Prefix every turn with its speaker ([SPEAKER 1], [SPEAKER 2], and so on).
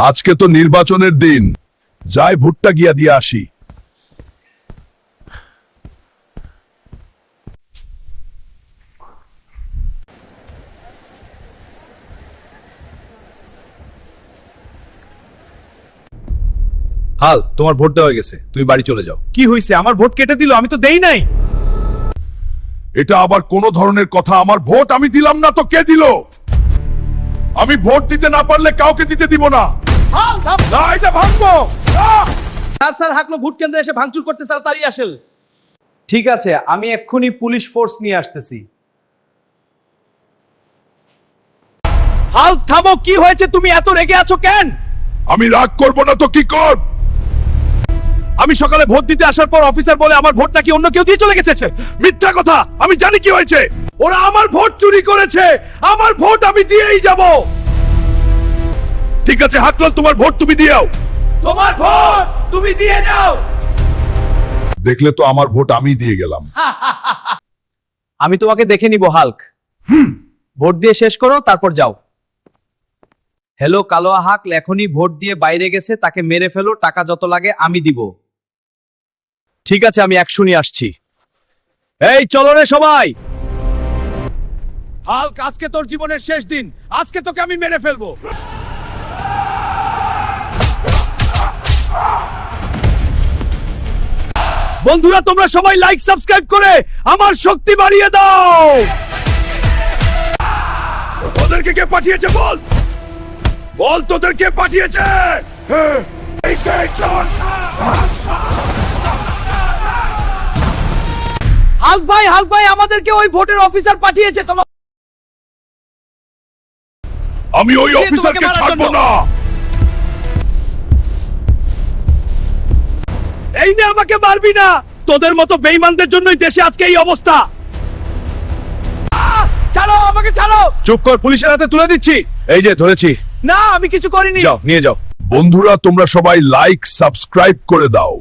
[SPEAKER 1] আজকে তো নির্বাচনের দিন, যাই ভোটটা গিয়া দিয়ে আসি।
[SPEAKER 2] হাল, তোমার ভোট দেওয়া গেছে, তুমি বাড়ি চলে যাও।
[SPEAKER 3] কি হইছে? আমার ভোট কেটে দিল, আমি তো দেই নাই।
[SPEAKER 1] এটা আবার কোন ধরনের কথা? আমার ভোট আমি দিলাম না তো কে দিল? আমি ভোট দিতে না পারলে কাউকে দিতে দিব না। না, এটা ভাঙবো।
[SPEAKER 3] স্যার হাকলো ভোট কেন্দ্রে এসে ভাঙচুর করতে, তাড়াতাড়ি আসেন। ঠিক আছে, আমি এক্ষুনি পুলিশ ফোর্স নিয়ে আসতেছি। হাল, থামো। কি হয়েছে? তুমি এত রেগে আছো কেন?
[SPEAKER 1] আমি রাগ করব না তো কি কর?
[SPEAKER 3] আমি সকালে ভোট দিতে আসার পর অফিসার বলে আমার ভোট নাকি অন্য কেউ দিয়ে চলে গেছে।
[SPEAKER 1] মিথ্যা কথা, আমি জানি কি হয়েছে।
[SPEAKER 3] ওরা আমার ভোট চুরি করেছে। আমার ভোট আমি দিয়েই যাব।
[SPEAKER 1] ঠিক আছে হাকলাল, তোমার ভোট তুমি দিও।
[SPEAKER 3] তোমার ভোট তুমি দিয়ে যাও।
[SPEAKER 1] দেখলে তো আমার ভোট আমি দিয়ে গেলাম।
[SPEAKER 3] আমি তোমাকে দেখে নিব হাল্ক। ভোট দিয়ে শেষ করো, তারপর যাও। হ্যালো কালোয়া হাক, এখনই ভোট দিয়ে বাইরে গেছে, তাকে মেরে ফেলো। টাকা যত লাগে আমি দিব। ঠিক আছে, আমি এক্ষুনি আসছি। এই চলো রে সবাই। হাল্ক, আজকে তোর জীবনের শেষ দিন। আজকে তোকে আমি মেরে ফেলবো। বন্ধুরা, তোমরা সবাই লাইক সাবস্ক্রাইব করে আমার শক্তি বাড়িয়ে দাও।
[SPEAKER 1] তোদেরকে কে পাঠিয়েছে বল? বল তোদের কে পাঠিয়েছে?
[SPEAKER 3] হাল্ক ভাই, আমাদেরকে ওই ভোটের অফিসার পাঠিয়েছে। তোমার
[SPEAKER 1] আমি ওই অফিসারকে ছাড়বো না।
[SPEAKER 3] এই নে, আমাকে মারবি না। তোদের মতো বেঈমানদের জন্যই দেশে আজকে এই অবস্থা। ছাড়ো আমাকে, ছাড়ো।
[SPEAKER 2] চুপ কর, পুলিশের হাতে তুলে দিচ্ছি। এই যে ধরেছি।
[SPEAKER 3] না, আমি কিছু করিনি।
[SPEAKER 2] যাও, নিয়ে যাও।
[SPEAKER 1] বন্ধুরা, তোমরা সবাই লাইক সাবস্ক্রাইব করে দাও।